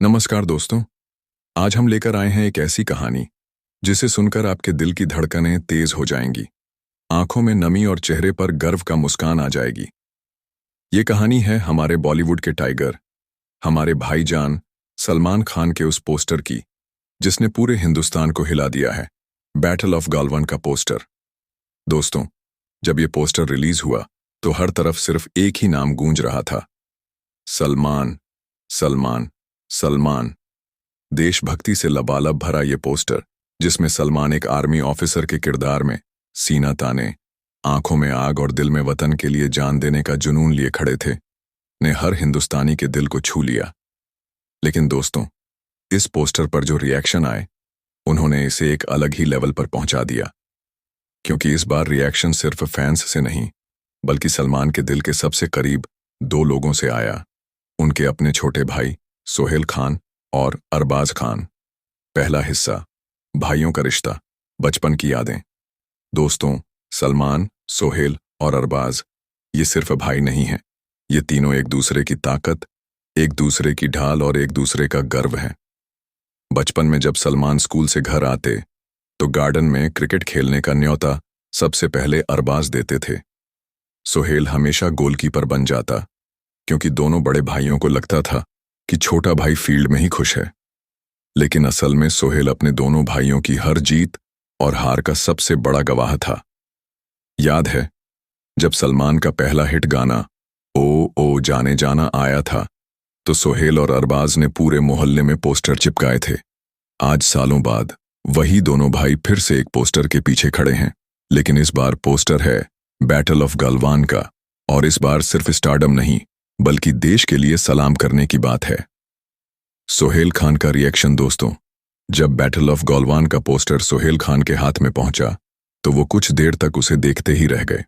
नमस्कार दोस्तों। आज हम लेकर आए हैं एक ऐसी कहानी जिसे सुनकर आपके दिल की धड़कनें तेज हो जाएंगी, आंखों में नमी और चेहरे पर गर्व का मुस्कान आ जाएगी। ये कहानी है हमारे बॉलीवुड के टाइगर, हमारे भाईजान सलमान खान के उस पोस्टर की जिसने पूरे हिंदुस्तान को हिला दिया है। बैटल ऑफ गालवन का पोस्टर। दोस्तों, जब ये पोस्टर रिलीज हुआ तो हर तरफ सिर्फ एक ही नाम गूंज रहा था, सलमान, सलमान, सलमान। देशभक्ति से लबालब भरा ये पोस्टर, जिसमें सलमान एक आर्मी ऑफिसर के किरदार में सीना ताने, आंखों में आग और दिल में वतन के लिए जान देने का जुनून लिए खड़े थे, ने हर हिंदुस्तानी के दिल को छू लिया। लेकिन दोस्तों, इस पोस्टर पर जो रिएक्शन आए, उन्होंने इसे एक अलग ही लेवल पर पहुंचा दिया। क्योंकि इस बार रिएक्शन सिर्फ फैंस से नहीं, बल्कि सलमान के दिल के सबसे करीब दो लोगों से आया, उनके अपने छोटे भाई सोहेल खान और अरबाज खान। पहला हिस्सा, भाइयों का रिश्ता, बचपन की यादें। दोस्तों, सलमान, सोहेल और अरबाज ये सिर्फ भाई नहीं हैं, ये तीनों एक दूसरे की ताकत, एक दूसरे की ढाल और एक दूसरे का गर्व हैं। बचपन में जब सलमान स्कूल से घर आते तो गार्डन में क्रिकेट खेलने का न्योता सबसे पहले अरबाज देते थे। सोहेल हमेशा गोलकीपर बन जाता, क्योंकि दोनों बड़े भाइयों को लगता था कि छोटा भाई फील्ड में ही खुश है। लेकिन असल में सोहेल अपने दोनों भाइयों की हर जीत और हार का सबसे बड़ा गवाह था। याद है जब सलमान का पहला हिट गाना ओ जाने जाना आया था तो सोहेल और अरबाज ने पूरे मोहल्ले में पोस्टर चिपकाए थे। आज सालों बाद वही दोनों भाई फिर से एक पोस्टर के पीछे खड़े हैं, लेकिन इस बार पोस्टर है बैटल ऑफ गलवान का। और इस बार सिर्फ स्टारडम नहीं, बल्कि देश के लिए सलाम करने की बात है। सोहेल खान का रिएक्शन दोस्तों, जब बैटल ऑफ गलवान का पोस्टर सोहेल खान के हाथ में पहुंचा तो वो कुछ देर तक उसे देखते ही रह गए।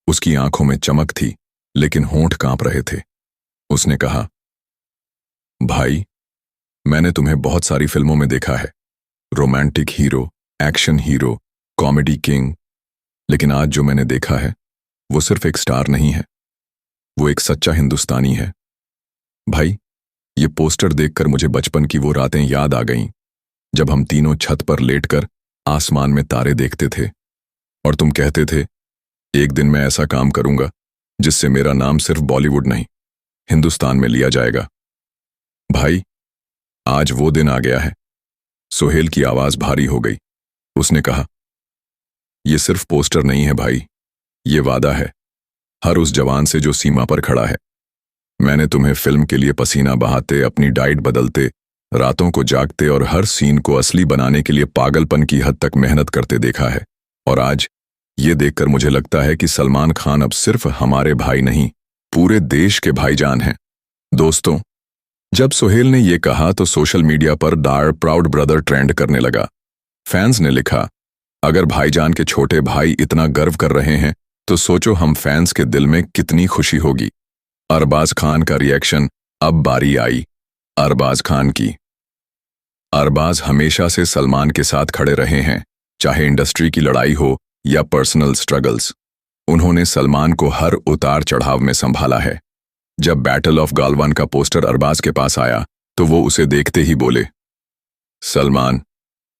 उसकी आंखों में चमक थी, लेकिन होंठ कांप रहे थे। उसने कहा, भाई, मैंने तुम्हें बहुत सारी फिल्मों में देखा है, romantic hero, action hero, comedy king, लेकिन आज जो मैंने देखा है वो सिर्फ एक स्टार नहीं है, वो एक सच्चा हिंदुस्तानी है। भाई, ये पोस्टर देखकर मुझे बचपन की वो रातें याद आ गईं, जब हम तीनों छत पर लेटकर आसमान में तारे देखते थे और तुम कहते थे, एक दिन मैं ऐसा काम करूंगा जिससे मेरा नाम सिर्फ बॉलीवुड नहीं, हिंदुस्तान में लिया जाएगा। भाई, आज वो दिन आ गया है। सोहेल की आवाज भारी हो गई। उसने कहा, ये सिर्फ पोस्टर नहीं है भाई, ये वादा है हर उस जवान से जो सीमा पर खड़ा है। मैंने तुम्हें फिल्म के लिए पसीना बहाते, अपनी डाइट बदलते, रातों को जागते और हर सीन को असली बनाने के लिए पागलपन की हद तक मेहनत करते देखा है। और आज ये देखकर मुझे लगता है कि सलमान खान अब सिर्फ हमारे भाई नहीं, पूरे देश के भाईजान हैं। दोस्तों, जब सोहेल ने ये कहा तो सोशल मीडिया पर डार प्राउड ब्रदर ट्रेंड करने लगा। फैंस ने लिखा, अगर भाईजान के छोटे भाई इतना गर्व कर रहे हैं तो सोचो हम फैंस के दिल में कितनी खुशी होगी। अरबाज खान का रिएक्शन, अब बारी आई अरबाज खान की। अरबाज हमेशा से सलमान के साथ खड़े रहे हैं, चाहे इंडस्ट्री की लड़ाई हो या पर्सनल स्ट्रगल्स। उन्होंने सलमान को हर उतार चढ़ाव में संभाला है। जब बैटल ऑफ गालवन का पोस्टर अरबाज के पास आया तो वो उसे देखते ही बोले, सलमान,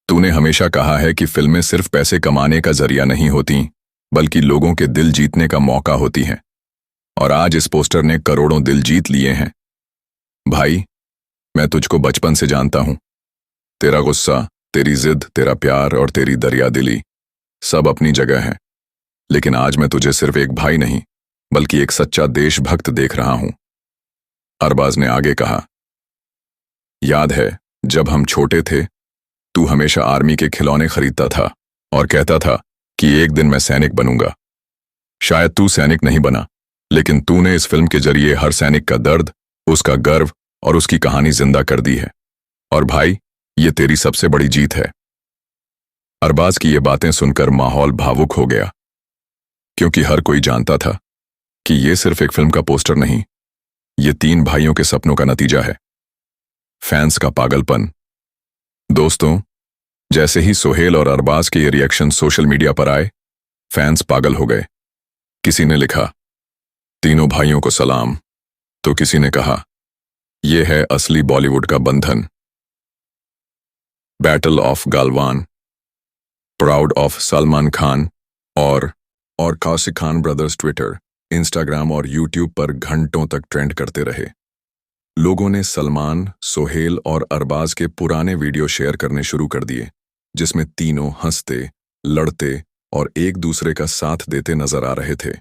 तूने हमेशा कहा है कि फिल्में सिर्फ पैसे कमाने का जरिया नहीं होती, बल्कि लोगों के दिल जीतने का मौका होती हैं। और आज इस पोस्टर ने करोड़ों दिल जीत लिए हैं। भाई, मैं तुझको बचपन से जानता हूं। तेरा गुस्सा, तेरी जिद, तेरा प्यार और तेरी दरियादिली सब अपनी जगह है। लेकिन आज मैं तुझे सिर्फ एक भाई नहीं, बल्कि एक सच्चा देशभक्त देख रहा हूं। अरबाज ने आगे कहा, याद है जब हम छोटे थे, तू हमेशा आर्मी के खिलौने खरीदता था और कहता था कि एक दिन मैं सैनिक बनूंगा। शायद तू सैनिक नहीं बना, लेकिन तूने इस फिल्म के जरिए हर सैनिक का दर्द, उसका गर्व और उसकी कहानी जिंदा कर दी है। और भाई, ये तेरी सबसे बड़ी जीत है। अरबाज की ये बातें सुनकर माहौल भावुक हो गया, क्योंकि हर कोई जानता था कि ये सिर्फ एक फिल्म का पोस्टर नहीं, ये तीन भाइयों के सपनों का नतीजा है। फैंस का पागलपन। दोस्तों, जैसे ही सोहेल और अरबाज के ये रिएक्शन सोशल मीडिया पर आए, फैंस पागल हो गए। किसी ने लिखा, तीनों भाइयों को सलाम, तो किसी ने कहा, ये है असली बॉलीवुड का बंधन। Battle of Galwan, proud of Salman Khan और Kaushik Khan brothers Twitter, Instagram और यूट्यूब पर घंटों तक ट्रेंड करते रहे। लोगों ने सलमान, सोहेल और अरबाज के पुराने वीडियो शेयर करने शुरू कर दिए, जिसमें तीनों हंसते, लड़ते और एक दूसरे का साथ देते नजर आ रहे थे।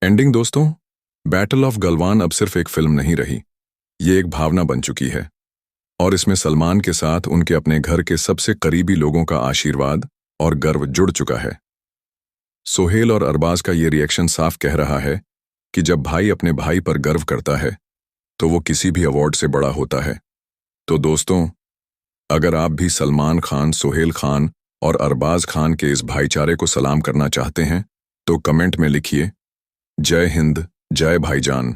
एंडिंग दोस्तों, बैटल ऑफ गलवान अब सिर्फ एक फिल्म नहीं रही, ये एक भावना बन चुकी है और इसमें सलमान के साथ उनके अपने घर के सबसे करीबी लोगों का आशीर्वाद और गर्व जुड़ चुका है। सोहेल और अरबाज का ये रिएक्शन साफ कह रहा है कि जब भाई अपने भाई पर गर्व करता है तो वो किसी भी अवार्ड से बड़ा होता है। तो दोस्तों, अगर आप भी सलमान खान, सोहेल खान और अरबाज खान के इस भाईचारे को सलाम करना चाहते हैं तो कमेंट में लिखिए, जय हिंद, जय भाईजान।